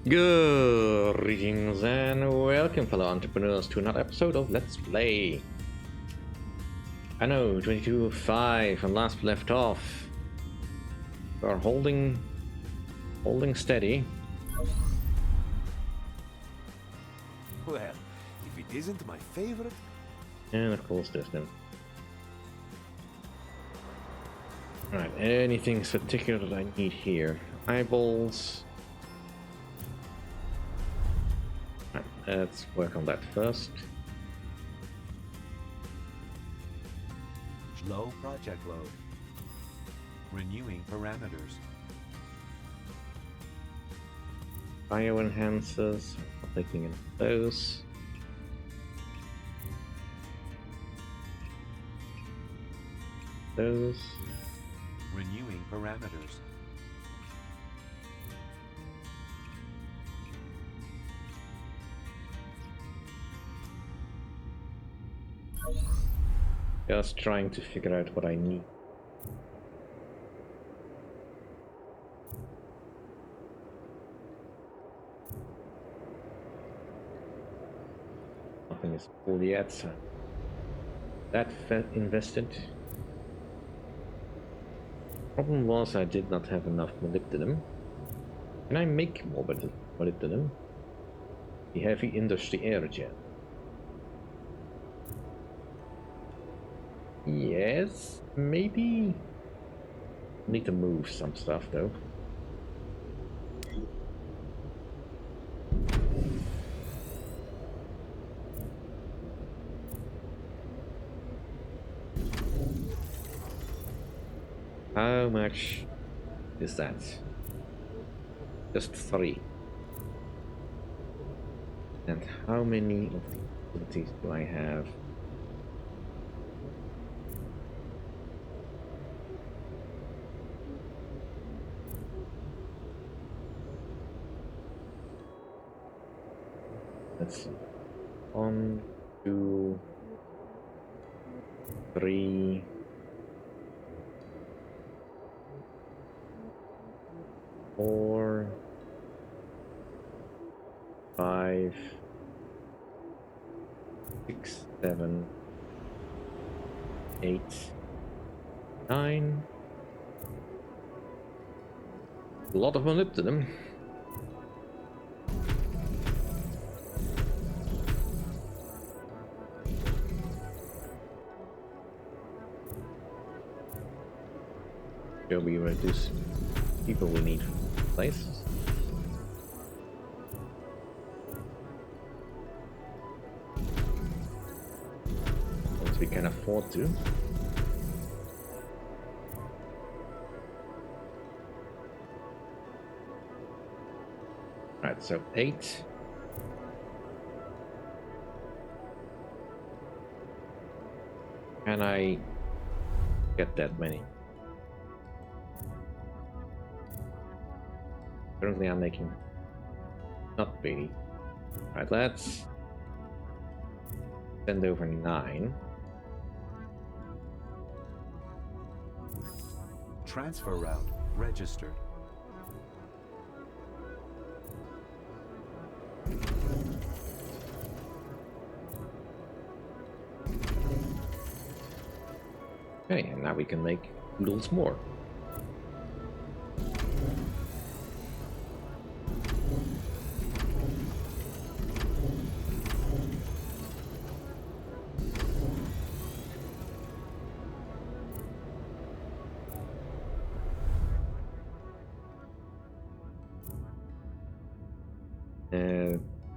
Greetings and welcome, fellow entrepreneurs, to another episode of Let's Play Anno 22.5. And last we left off, we are holding steady. Well, if it isn't my favorite. And of course there's no. Alright, anything particular that I need here? Eyeballs. Alright, let's work on that first. Low project load. Renewing parameters. Bio enhancers, I'm not taking in those. Those. Renewing parameters. Just trying to figure out what I need. Nothing is full yet, so that invested. Problem was I did not have enough molybdenum. Can I make more molybdenum? The heavy industry aerojet. Yes, maybe. Need to move some stuff though. How much is that? Just 3. And how many of the abilities do I have? Let's see. 1, 2, 3. 4, 5, 6, 7, 8, 9. A lot of molybdenum. Shall we reduce people we need places? Once we can afford to. Right, so 8. Can I get that many? Currently I'm making not really. Alright, let's send over 9. Transfer route registered. Okay, and now we can make oodles more.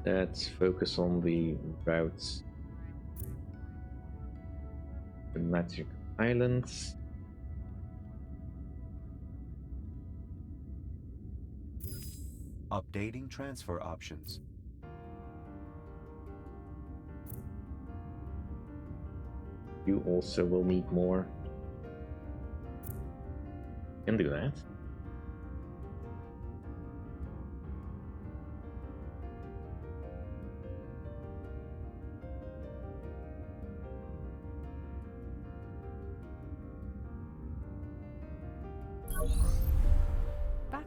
Let's focus on the routes. The Magic Islands. Updating transfer options. You also will need more. Can do that.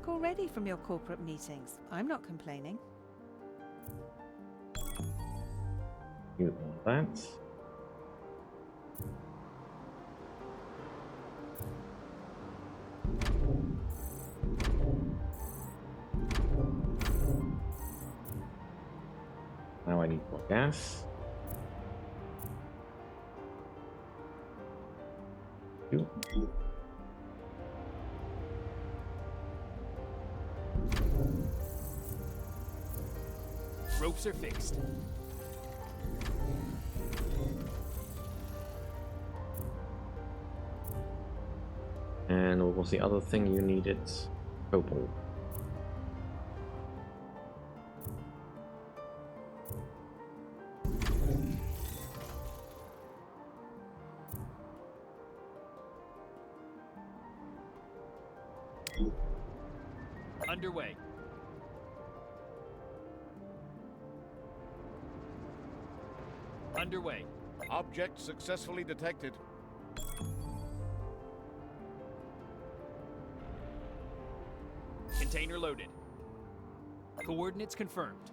back already from your corporate meetings. I'm not complaining. You want that. Now I need more gas. You. Ropes are fixed. And what was the other thing you needed? Cobalt. Underway. Underway. Object successfully detected. Container loaded. Coordinates confirmed.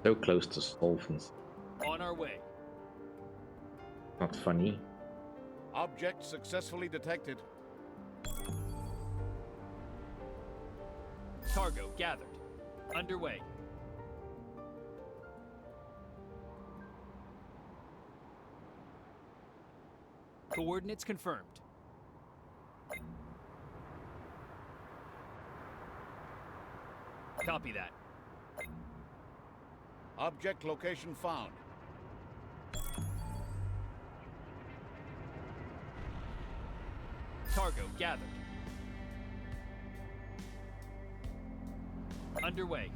So close to solvents. On our way. Not funny. Object successfully detected. Cargo gathered. Underway. Coordinates confirmed. Copy that. Object location found. Cargo gathered. Underway.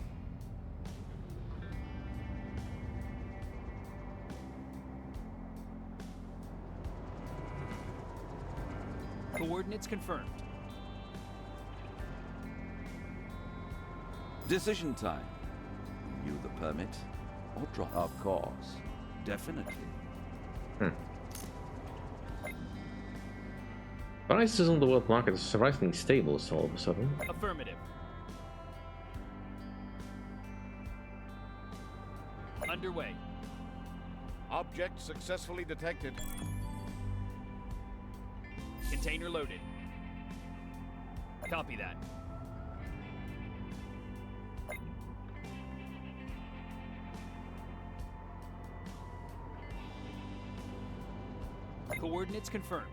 Coordinates confirmed. Decision time. Renew the permit or drop? Of course. Definitely. Prices on the world market are surprisingly stable all of a sudden. Affirmative. Underway. Object successfully detected. Container loaded. Copy that. Coordinates confirmed.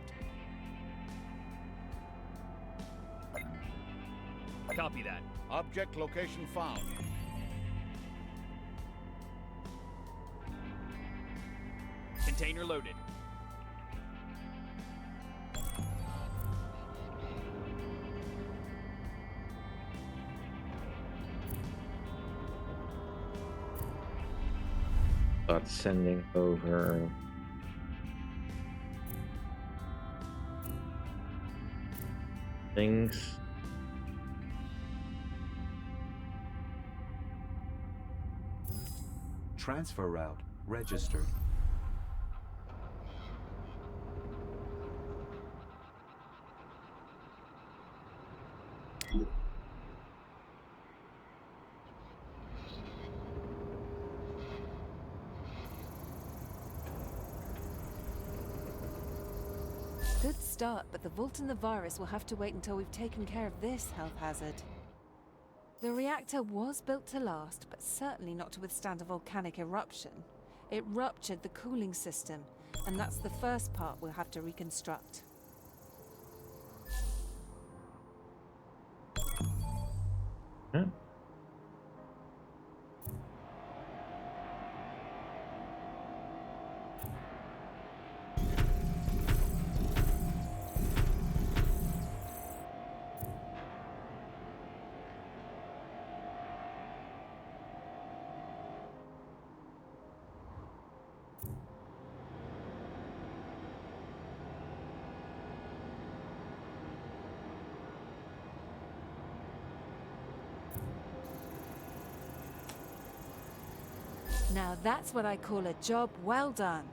Copy that. Object location found. Container loaded. Start sending over things. Transfer route registered. Good start, but the Vault and the virus will have to wait until we've taken care of this health hazard. The reactor was built to last, but certainly not to withstand a volcanic eruption. It ruptured the cooling system, and that's the first part we'll have to reconstruct. Huh? Now that's what I call a job well done.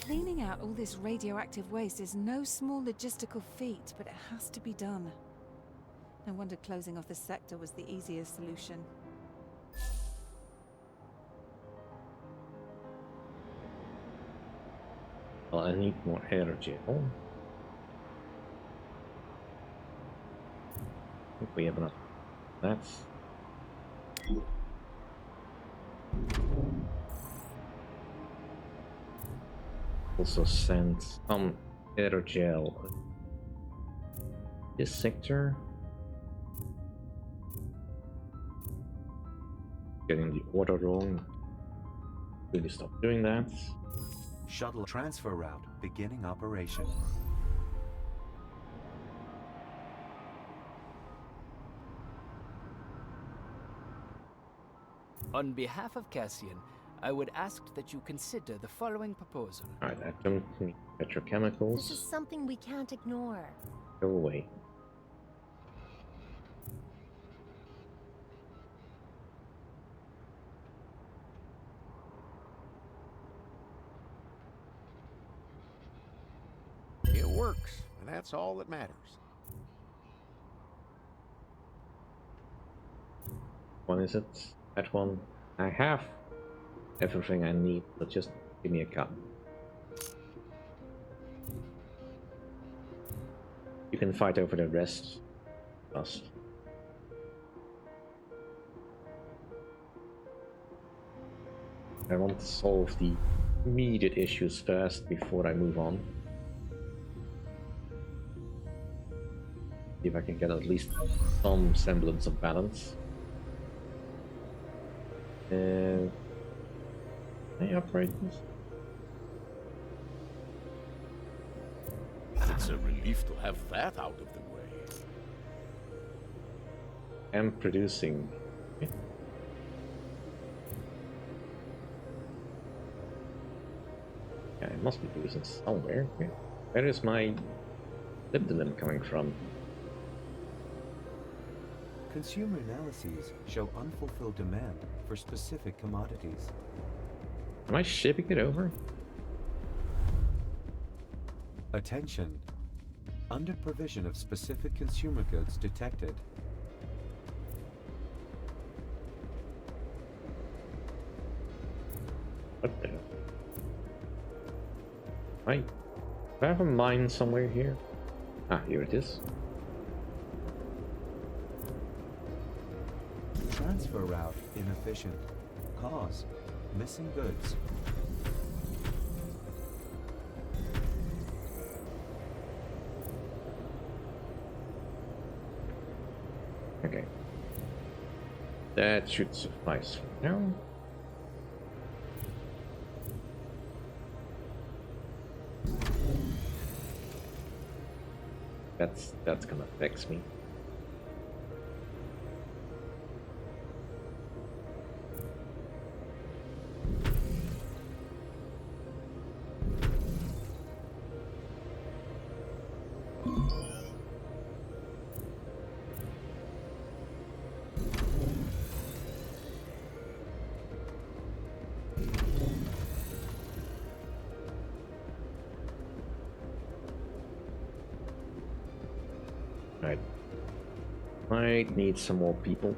Cleaning out all this radioactive waste is no small logistical feat, but it has to be done. No wonder closing off the sector was the easiest solution. Well, I need more air gel. I think we have enough. That's also send some air gel. This sector. Getting the order wrong. Really stop doing that. Shuttle transfer route beginning operation. On behalf of Cassian, I would ask that you consider the following proposal. Alright, I don't need petrochemicals. This is something we can't ignore. Go away. It works, and that's all that matters. One is it? That one. I have everything I need, but just give me a cup. You can fight over the rest. Us. I want to solve the immediate issues first before I move on. See if I can get at least some semblance of balance. Can I upgrade this? It's a relief to have that out of the way. I'm producing. Okay. Yeah, I must be producing somewhere. Okay. Where is my molybdenum coming from? Consumer analyses show unfulfilled demand for specific commodities. Am I shipping it over? Attention. Under provision of specific consumer goods detected. What the hell? Wait. Do I have a mine somewhere here? Ah, here it is. Transfer route inefficient. Cause missing goods. Okay. That should suffice for now. That's gonna vex me. Right. Might need some more people.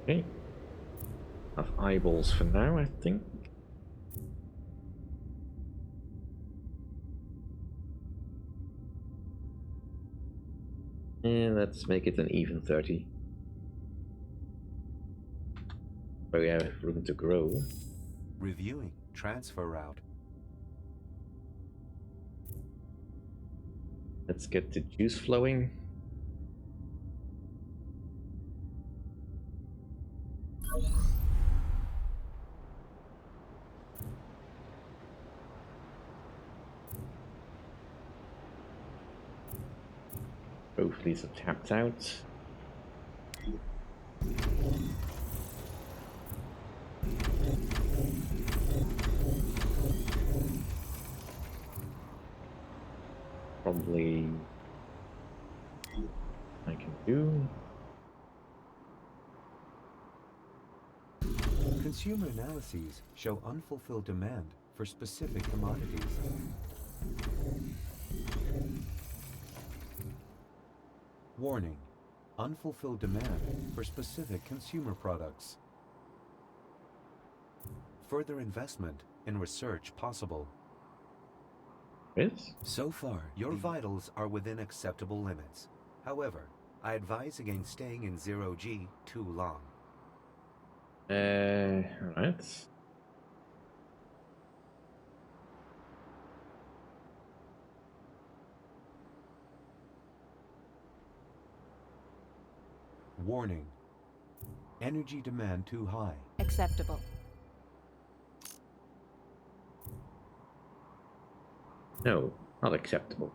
Okay. Enough eyeballs for now, I think. And let's make it an even 30. So we have room to grow. Reviewing transfer route. Let's get the juice flowing. Both of these are tapped out. Probably I can do. Consumer analyses show unfulfilled demand for specific commodities. Warning: unfulfilled demand for specific consumer products. Further investment in research possible. Yes? So far, your vitals are within acceptable limits. However, I advise against staying in 0G too long. Alright. Warning: energy demand too high. Acceptable. No, not acceptable.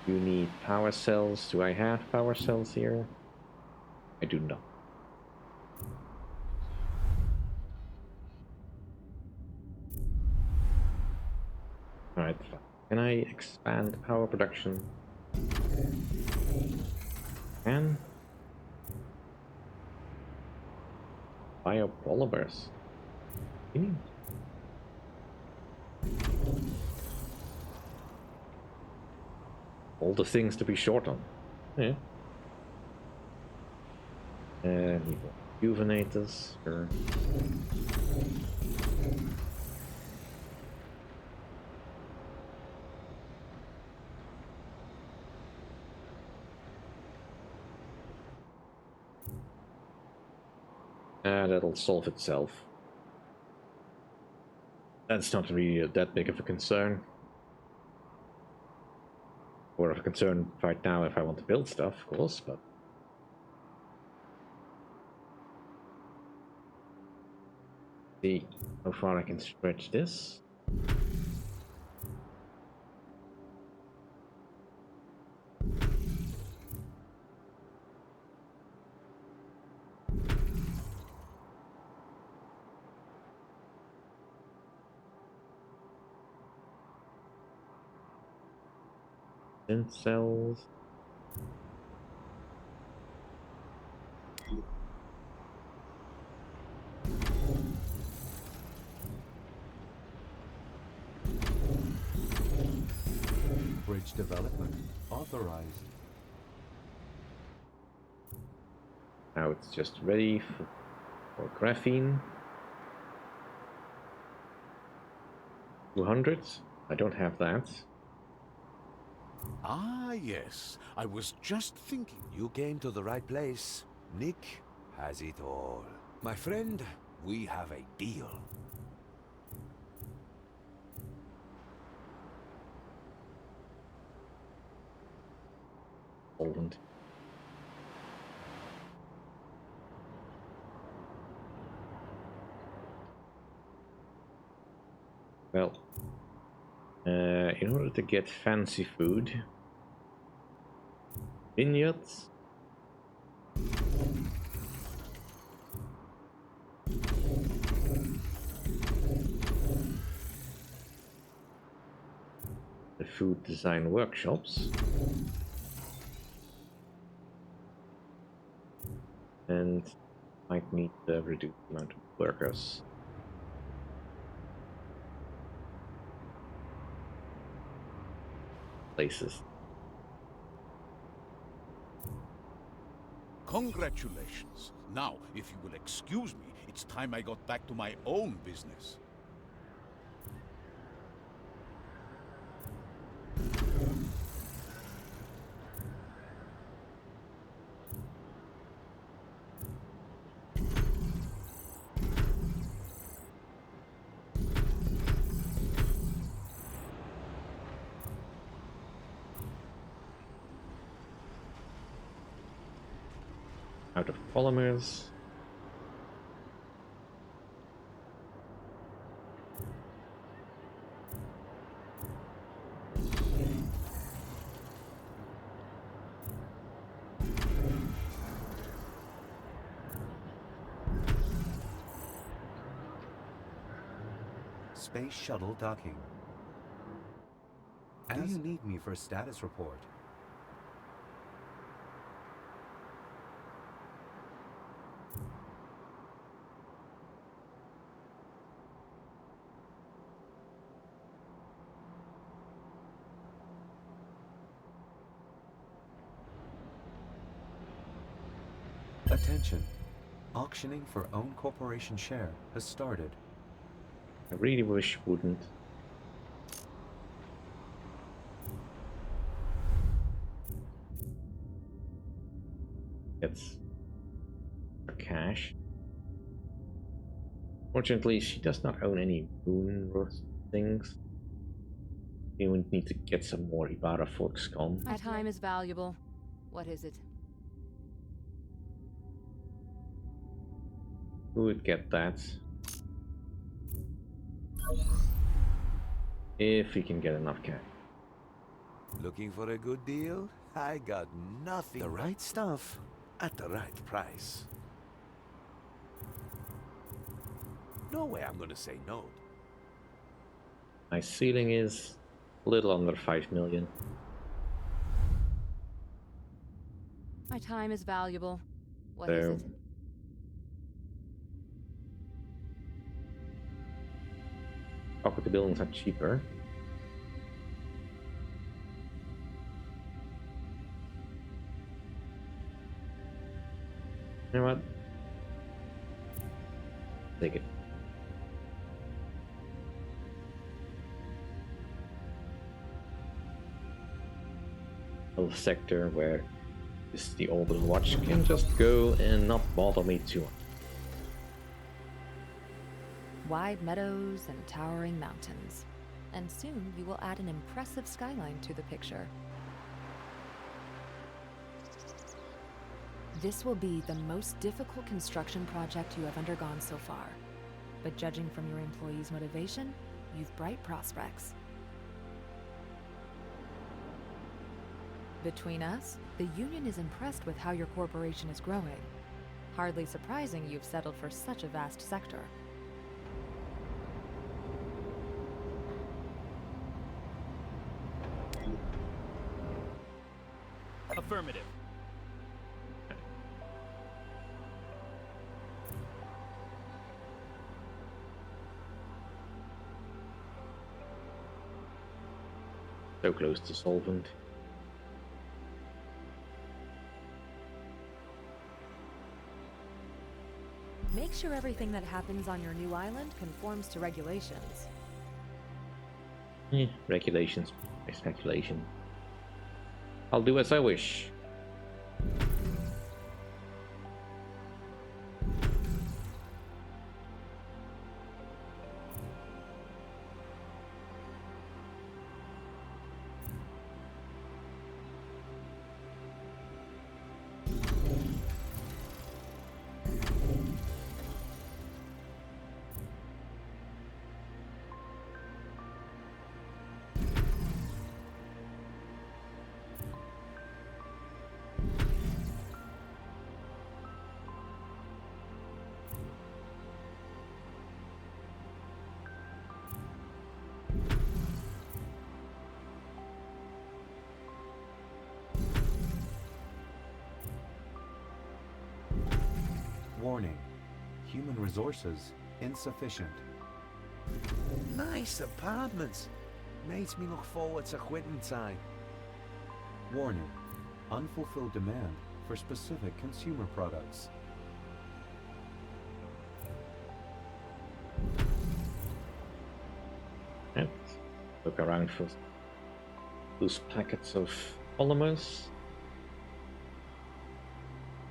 You need power cells. Do I have power cells here? I do not. Alright, fine. Can I expand power production? Can? Biopolymers. Hmm. All the things to be short on. Yeah. Rejuvenators. Sure. That'll solve itself. That's not really that big of a concern. Or of a concern right now if I want to build stuff, of course, but... See how far I can stretch this. Synth cells. Bridge development authorized. Now it's just ready for graphene. 200. I don't have that. Ah, yes. I was just thinking. You came to the right place. Nick has it all. My friend, we have a deal. Solvent. Well, in order to get fancy food, vineyards. The food design workshops. And might need to reduce the amount of workers. Places. Congratulations. Now, if you will excuse me, it's time I got back to my own business. Out of polymers. Space shuttle docking. Do you need me for a status report? Attention. Auctioning for own corporation share has started. I really wish wouldn't. It's for cash. Fortunately, she does not own any moon things. We would need to get some more Ibarra Foxconn. My time is valuable. What is it? Who would get that? If we can get enough cash. Looking for a good deal? I got nothing. The right stuff at the right price. No way I'm gonna say no. My ceiling is a little under 5 million. My time is valuable. What is it? Property buildings are cheaper. You know what? Take it. A sector where the orbital watch can just go and not bother me too much. Wide meadows and towering mountains. And soon we will add an impressive skyline to the picture. This will be the most difficult construction project you have undergone so far. But judging from your employees' motivation, you've bright prospects. Between us, the Union is impressed with how your corporation is growing. Hardly surprising you've settled for such a vast sector. Affirmative. So close to solvent. Make sure everything that happens on your new island conforms to regulations. Regulations by speculation. I'll do as I wish. Warning. Human resources insufficient. Nice apartments. Makes me look forward to quitting time. Warning. Unfulfilled demand for specific consumer products. Let's look around for loose packets of polymers.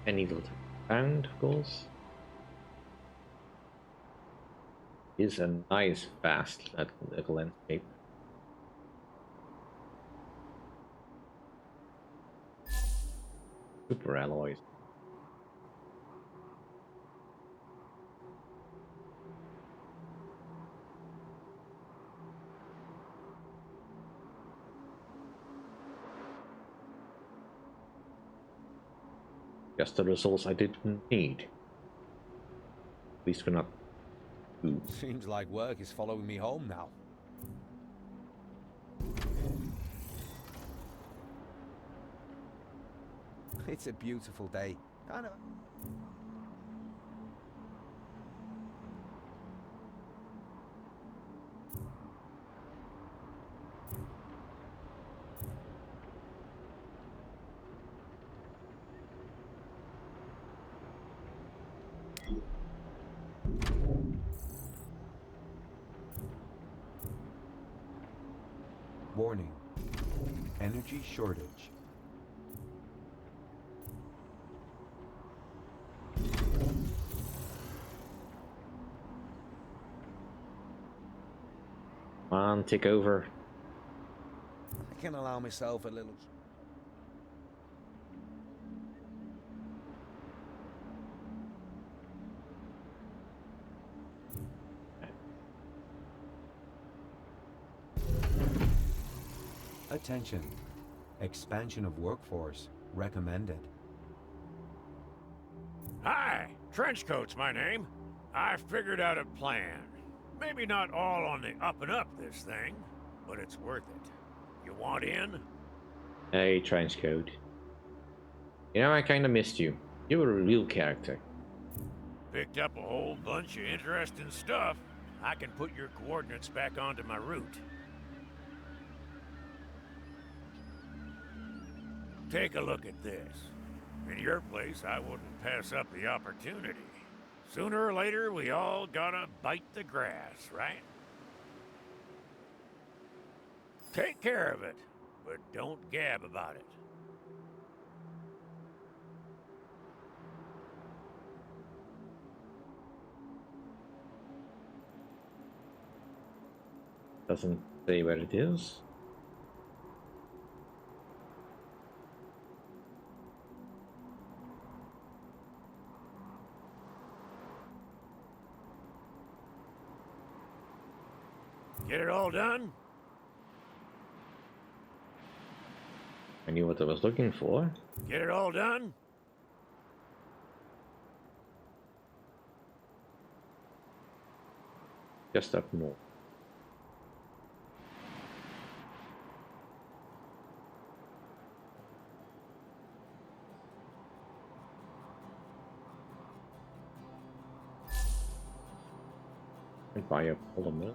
Any little found, of course. Is a nice, vast little landscape. Super alloys. Just the results I didn't need. At least we're not too. Seems like work is following me home now. It's a beautiful day. Kind of. Warning. Energy shortage. Come on, take over. I can allow myself a little. Attention. Expansion of workforce recommended. Hi, Trenchcoat's my name. I figured out a plan. Maybe not all on the up and up this thing, but it's worth it. You want in? Hey, Trenchcoat. You know, I kinda missed you. You were a real character. Picked up a whole bunch of interesting stuff. I can put your coordinates back onto my route. Take a look at this. In your place, I wouldn't pass up the opportunity. Sooner or later, we all gotta bite the grass, right? Take care of it, but don't gab about it. Doesn't say where it is. Get it all done? I knew what I was looking for. Get it all done? Just up north. And buy a polymer.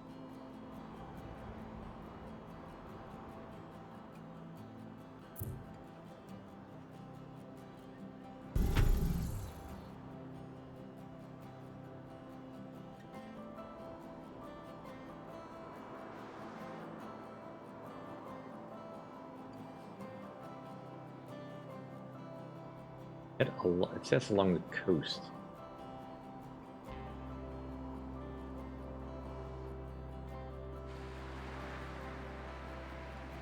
It says along the coast.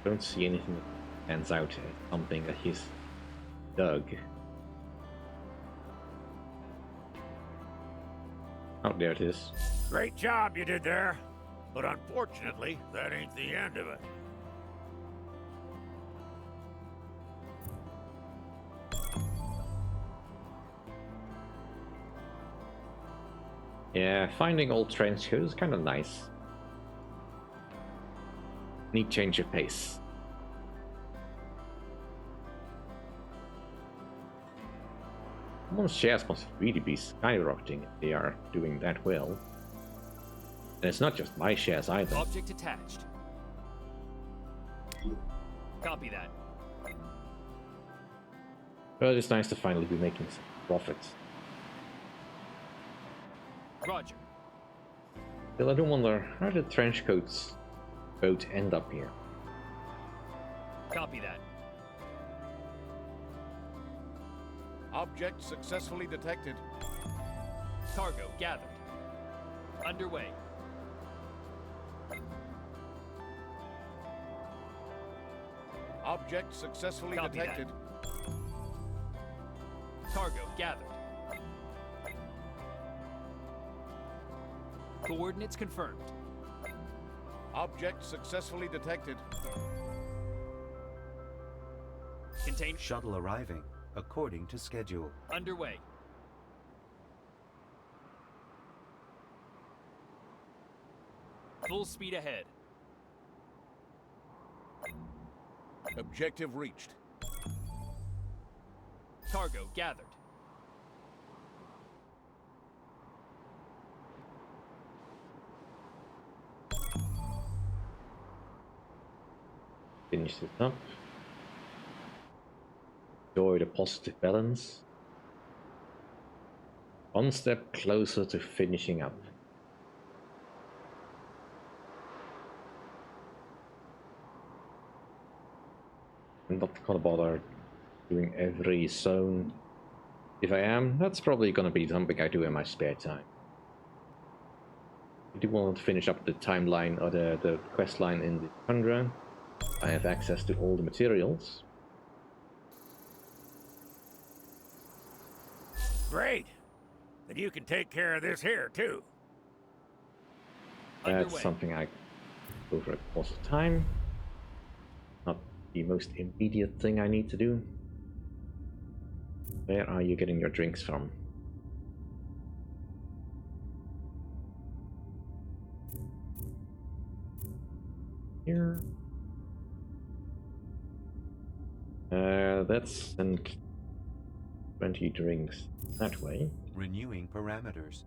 Don't see anything that stands out as something that he's dug. Oh, there it is. Great job you did there. But unfortunately, that ain't the end of it. Yeah, finding old trench coat is kind of nice. Need change of pace. Someone's shares must really be skyrocketing if they are doing that well. And it's not just my shares either. Object attached. Copy that. But it's nice to finally be making some profits. Roger. Still, I do wonder, how did Trenchcoat's boat end up here? Copy that. Object successfully detected. Cargo gathered. Underway. Object successfully Copy detected. Cargo gathered. Coordinates confirmed. Object successfully detected. Contain Shuttle arriving. according to schedule. Underway. Full speed ahead. Objective reached. Cargo gathered. Finish this up. Enjoy the positive balance. One step closer to finishing up. I'm not gonna bother doing every zone. If I am, that's probably gonna be something I do in my spare time. I do want to finish up the timeline or the quest line in the tundra. I have access to all the materials. Great. Then you can take care of this here, too. That's Underway. something I do over a course of time. Not the most immediate thing I need to do. Where are you getting your drinks from? Here. Let's send 20 drinks that way. Renewing parameters.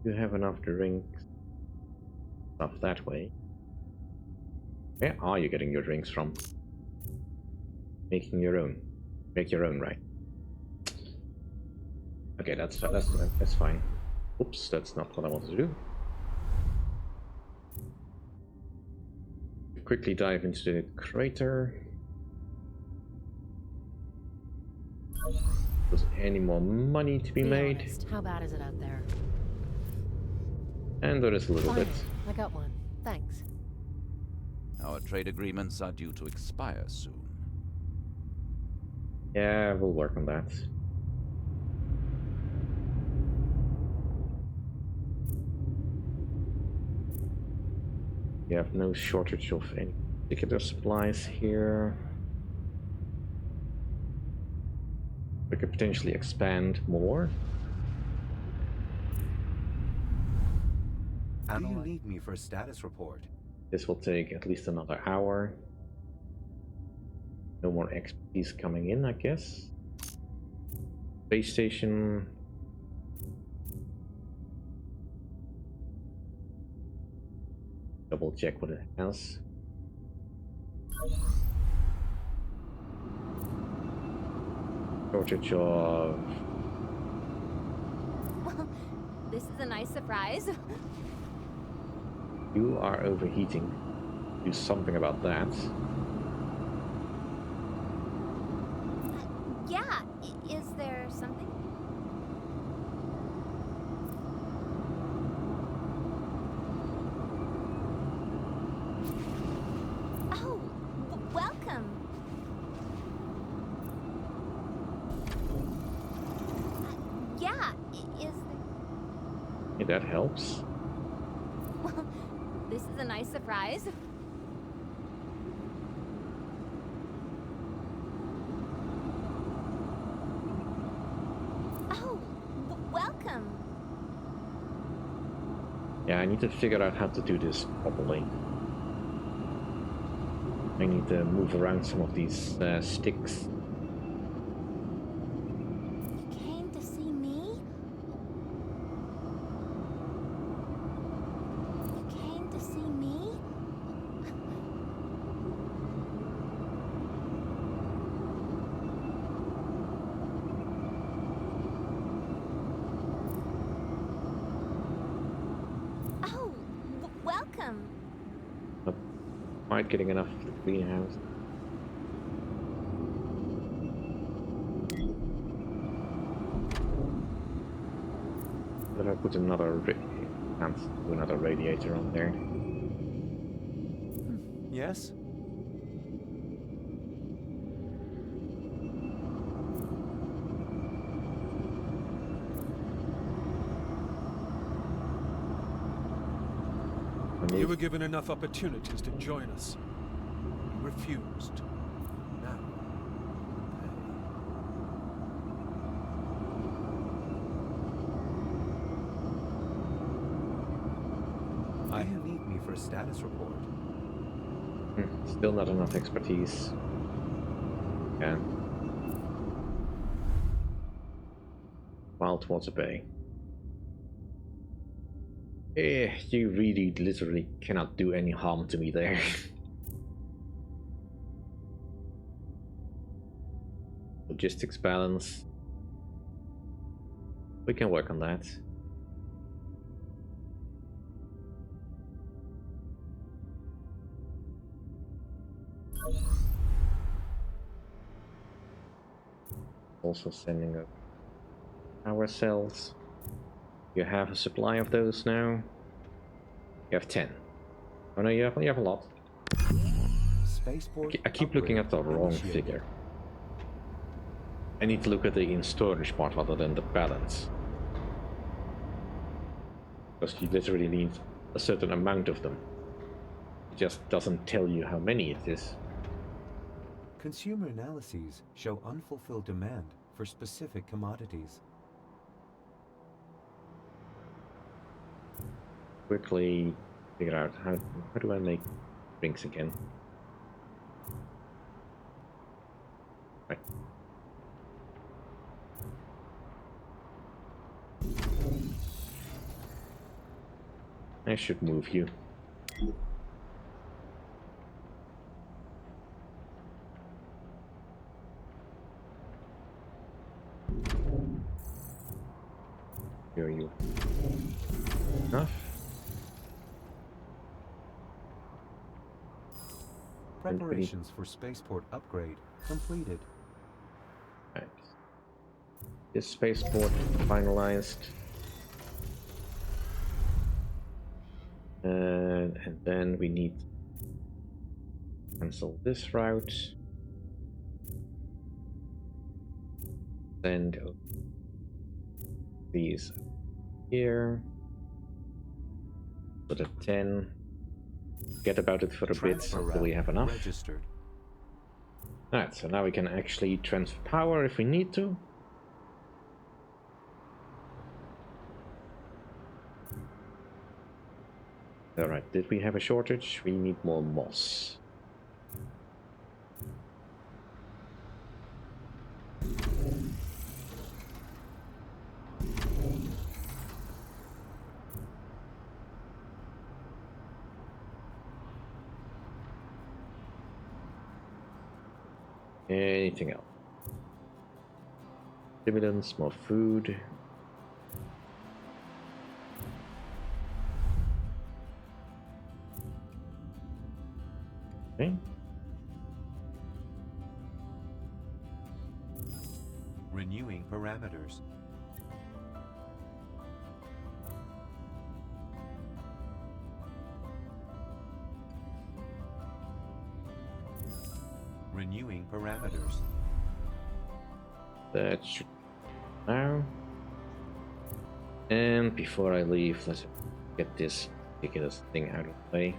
You have enough drinks up that way. Where are you getting your drinks from? Making your own. Make your own, right? Okay, that's fine. Oops, that's not what I wanted to do. Quickly dive into the crater. There's any more money to be made? Honest, how bad is it out there? And there is a little bit. Fine, I got one. Thanks. Our trade agreements are due to expire soon. Yeah, we'll work on that. We have no shortage of any particular supplies here. We could potentially expand more. Do you need me for a status report? This will take at least another hour. No more expertise coming in, I guess. Space station. Double check what it has. Shortage of... Well, this is a nice surprise. You are overheating. Do something about that. Yeah, is there something? Oh, welcome. Yeah, is there... Hey, that helps. Well, this is a nice surprise. Oh, welcome. Yeah, I need to figure out how to do this properly. I need to move around some of these sticks. You came to see me? You came to see me? Oh, welcome. Not quite getting enough of the greenhouse. But I put another can't do another radiator on there. Yes? I need- You were given enough opportunities to join us. You refused. a status report. Still not enough expertise. Yeah. Wild Water Bay. You really literally cannot do any harm to me there. Logistics balance. We can work on that. Also sending up power cells. You have a supply of those now. You have 10. Oh no, you have a lot. Spaceport I keep looking at the wrong figure. I need to look at the in storage part rather than the balance. Because you literally need a certain amount of them. It just doesn't tell you how many it is. Consumer analyses show unfulfilled demand for specific commodities. Quickly figure out how do I make drinks again. Right. I should move you. Here you. Enough. Preparations for spaceport upgrade completed. Right. This spaceport finalized. And then we need to cancel this route. Send these here. Put a 10. Forget about it for a bit until we have enough. Registered. Alright, so now we can actually transfer power if we need to. Alright, did we have a shortage? We need more moss. Anything else? Stimulants, more food. Okay. Renewing parameters. Renewing parameters. That should now. And before I leave, let's get this ridiculous thing out of the way.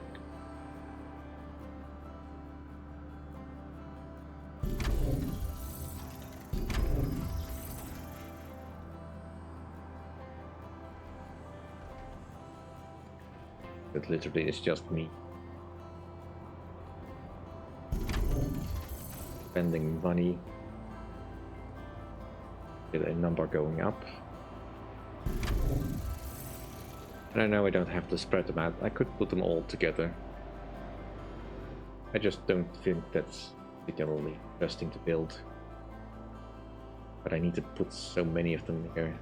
It literally is just me spending money with a number going up. And I know I don't have to spread them out. I could put them all together. I just don't think that's particularly interesting to build. But I need to put so many of them here.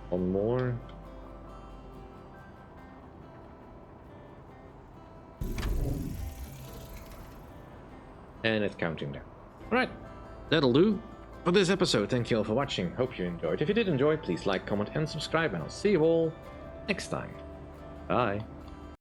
One more. And it's counting down. Alright, that'll do for this episode. Thank you all for watching. Hope you enjoyed. If you did enjoy, please like, comment, and subscribe. And I'll see you all next time. Bye.